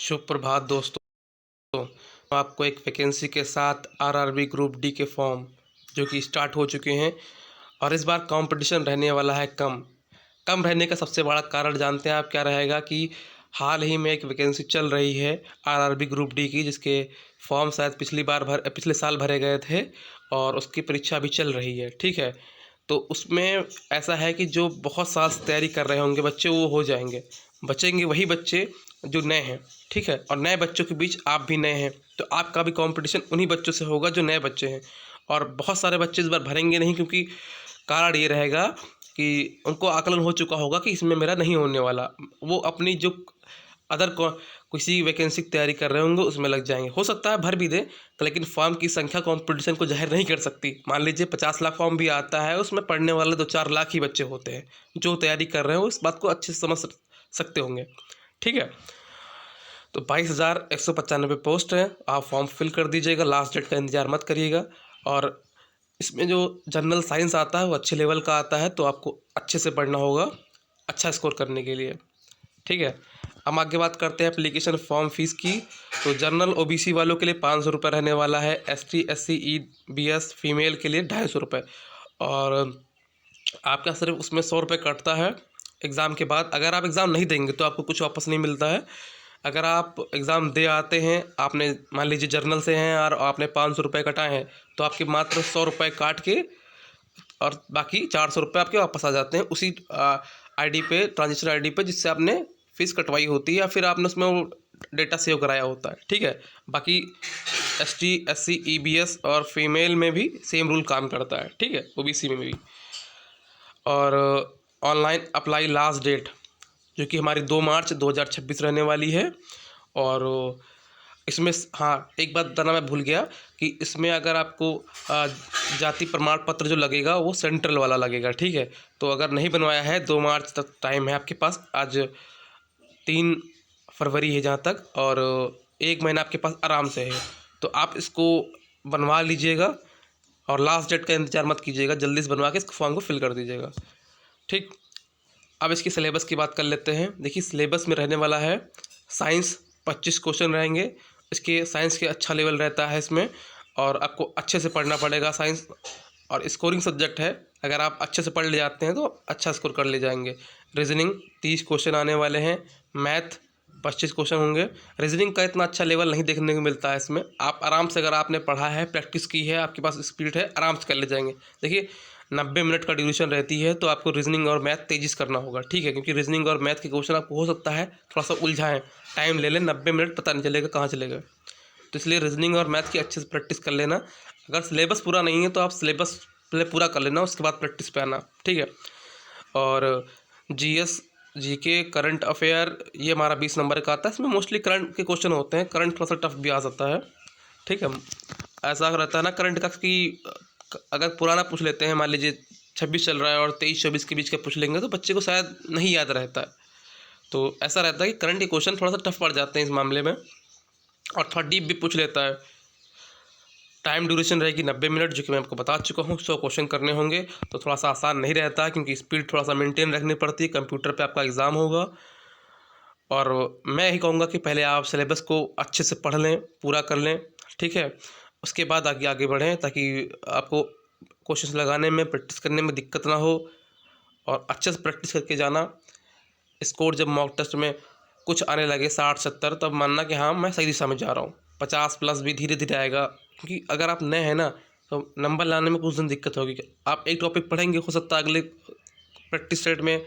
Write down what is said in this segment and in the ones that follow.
शुभ प्रभात दोस्तों। आपको एक वैकेंसी के साथ आरआरबी ग्रुप डी के फॉर्म जो कि स्टार्ट हो चुके हैं और इस बार कंपटीशन रहने वाला है कम रहने का सबसे बड़ा कारण जानते हैं आप क्या रहेगा कि हाल ही में एक वैकेंसी चल रही है आरआरबी ग्रुप डी की, जिसके फॉर्म शायद पिछले साल भरे गए थे और उसकी परीक्षा भी चल रही है। ठीक है, तो उसमें ऐसा है कि जो बहुत साल से तैयारी कर रहे होंगे बच्चे वो हो जाएंगे, बचेंगे वही बच्चे जो नए हैं। ठीक है, और नए बच्चों के बीच आप भी नए हैं तो आपका भी कंपटीशन उन्हीं बच्चों से होगा जो नए बच्चे हैं। और बहुत सारे बच्चे इस बार भरेंगे नहीं, क्योंकि कारण ये रहेगा कि उनको आकलन हो चुका होगा कि इसमें मेरा नहीं होने वाला। वो अपनी जो किसी वैकेंसी की तैयारी कर रहे होंगे उसमें लग जाएंगे। हो सकता है भर भी दे, लेकिन फॉर्म की संख्या कंपटीशन को जाहिर नहीं कर सकती। मान लीजिए 50 लाख फॉर्म भी आता है, उसमें पढ़ने वाले 2-4 लाख ही बच्चे होते हैं जो तैयारी कर रहे हो। इस बात को अच्छे से समझ सकते होंगे। ठीक है, तो 22,195 पोस्ट है। आप फॉर्म फिल कर दीजिएगा, लास्ट डेट का इंतजार मत करिएगा। और इसमें जो जनरल साइंस आता है वो अच्छे लेवल का आता है, तो आपको अच्छे से पढ़ना होगा अच्छा स्कोर करने के लिए। ठीक है, हम आगे बात करते हैं एप्लीकेशन फॉर्म फीस की। तो जनरल ओबीसी वालों के लिए 500 रुपये रहने वाला है, एसटी एससी ईबीएस फीमेल के लिए 250 रुपये। और आपका सिर्फ उसमें 100 रुपये कटता है एग्ज़ाम के बाद। अगर आप एग्ज़ाम नहीं देंगे तो आपको कुछ वापस नहीं मिलता है। अगर आप एग्ज़ाम दे आते हैं, आपने मान लीजिए जर्नल से हैं और आपने 500 रुपये कटाए हैं, तो आपके मात्र 100 रुपये काट के और बाकी 400 रुपये आपके वापस आ जाते हैं उसी आईडी पे, ट्रांजेक्शन आईडी पे जिससे आपने फ़ीस कटवाई होती है या फिर आपने उसमें वो डेटा सेव कराया होता है। ठीक है, बाकी एसटी एससी ईबीएस और फीमेल में भी सेम रूल काम करता है। ठीक है, ओबीसी में भी। और ऑनलाइन अप्लाई लास्ट डेट जो कि हमारी 2 मार्च 2026 रहने वाली है। और इसमें हाँ, एक बात बताना मैं भूल गया कि इसमें अगर आपको जाति प्रमाण पत्र जो लगेगा वो सेंट्रल वाला लगेगा। ठीक है, तो अगर नहीं बनवाया है 2 मार्च तक टाइम है आपके पास। आज 3 फरवरी है जहाँ तक, और 1 महीना आपके पास आराम से है, तो आप इसको बनवा लीजिएगा और लास्ट डेट का इंतज़ार मत कीजिएगा, जल्दी से बनवा के इस फॉर्म को फिल कर दीजिएगा। ठीक, अब इसकी सिलेबस की बात कर लेते हैं। देखिए, सिलेबस में रहने वाला है साइंस 25 क्वेश्चन रहेंगे। इसके साइंस के अच्छा लेवल रहता है इसमें, और आपको अच्छे से पढ़ना पड़ेगा साइंस। और स्कोरिंग सब्जेक्ट है, अगर आप अच्छे से पढ़ ले जाते हैं तो अच्छा स्कोर कर ले जाएंगे। रीजनिंग 30 क्वेश्चन आने वाले हैं, मैथ 25 क्वेश्चन होंगे। रीजनिंग का इतना अच्छा लेवल नहीं देखने को मिलता है इसमें। आप आराम से, अगर आपने पढ़ा है, प्रैक्टिस की है, आपके पास स्पीड है, आराम से कर ले जाएंगे। देखिए, 90 मिनट का ड्यूरेशन रहती है, तो आपको रीजनिंग और मैथ तेज़ी से करना होगा। ठीक है, क्योंकि रीजनिंग और मैथ के क्वेश्चन आपको हो सकता है थोड़ा सा उलझाएं, टाइम ले लें, 90 मिनट पता नहीं चलेगा कहाँ चले गए। तो इसलिए रीजनिंग और मैथ की अच्छे से प्रैक्टिस कर लेना। अगर सिलेबस पूरा नहीं है तो आप सिलेबस पहले पूरा कर लेना, उसके बाद प्रैक्टिस पे आना। ठीक है, और जीएस जीके करंट अफेयर ये हमारा 20 नंबर का आता है। इसमें मोस्टली करंट के क्वेश्चन होते हैं, करंट थोड़ा सा टफ भी आ सकता है। ठीक है, ऐसा रहता है ना करंट का कि अगर पुराना पूछ लेते हैं, मान लीजिए 26 चल रहा है और 23-24 के बीच का पूछ लेंगे तो बच्चे को शायद नहीं याद रहता है। तो ऐसा रहता है कि करंट के क्वेश्चन थोड़ा सा टफ पड़ जाते हैं इस मामले में, और थोड़ा डीप भी पूछ लेता है। टाइम ड्यूरेशन रहेगी 90 मिनट, जो कि मैं आपको बता चुका हूँ। 100 क्वेश्चन करने होंगे, तो थोड़ा सा आसान नहीं रहता है, क्योंकि स्पीड थोड़ा सा मेंटेन रखनी पड़ती है। कंप्यूटर पे आपका एग्ज़ाम होगा, और मैं यही कहूँगा कि पहले आप सिलेबस को अच्छे से पढ़ लें, पूरा कर लें। ठीक है, उसके बाद आगे बढ़ें, ताकि आपको क्वेश्चन लगाने में, प्रैक्टिस करने में दिक्कत ना हो। और अच्छे से प्रैक्टिस करके जाना। स्कोर जब मॉक टेस्ट में कुछ आने लगे 60-70, तब मानना कि हाँ मैं सही दिशा में जा रहा हूँ। 50 प्लस भी धीरे धीरे आएगा, क्योंकि अगर आप नए हैं ना तो नंबर लाने में कुछ दिन दिक्कत होगी। आप एक टॉपिक पढ़ेंगे, हो सकता है अगले प्रैक्टिस सेट में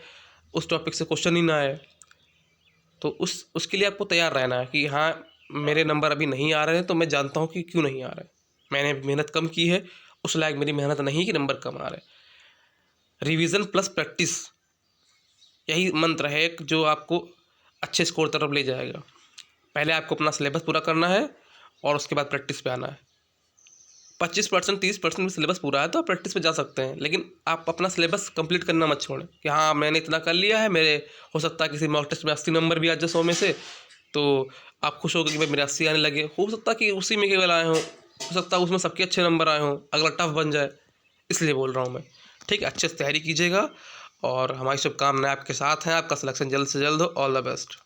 उस टॉपिक से क्वेश्चन ही ना आए। तो उसके लिए आपको तैयार रहना है कि हाँ मेरे नंबर अभी नहीं आ रहे हैं, तो मैं जानता हूँ कि क्यों नहीं आ रहे। मैंने मेहनत कम की है, उस लायक मेरी मेहनत नहीं कि नंबर कम आ रहे। रिवीजन प्लस प्रैक्टिस, यही मंत्र है एक जो आपको अच्छे स्कोर तरफ ले जाएगा। पहले आपको अपना सिलेबस पूरा करना है और उसके बाद प्रैक्टिस पे आना है। 25% 30% में सिलेबस पूरा है तो आप प्रैक्टिस पे जा सकते हैं, लेकिन आप अपना सिलेबस कंप्लीट करना मत छोड़ें कि हाँ मैंने इतना कर लिया है, मेरे हो सकता है किसी मॉक टेस्ट में 80 नंबर भी आ जाए 100 में से, तो आप खुश हो गए कि भाई मेरे 80 आने लगे। हो सकता है कि उसी में केवल आए हों, हो सकता है उसमें सबके अच्छे नंबर आए हों, अगला टफ बन जाए, इसलिए बोल रहा हूँ मैं। ठीक है, अच्छे से तैयारी कीजिएगा और हमारी शुभकामनाएं आपके साथ हैं। आपका सिलेक्शन जल्द से जल्द हो। All the best.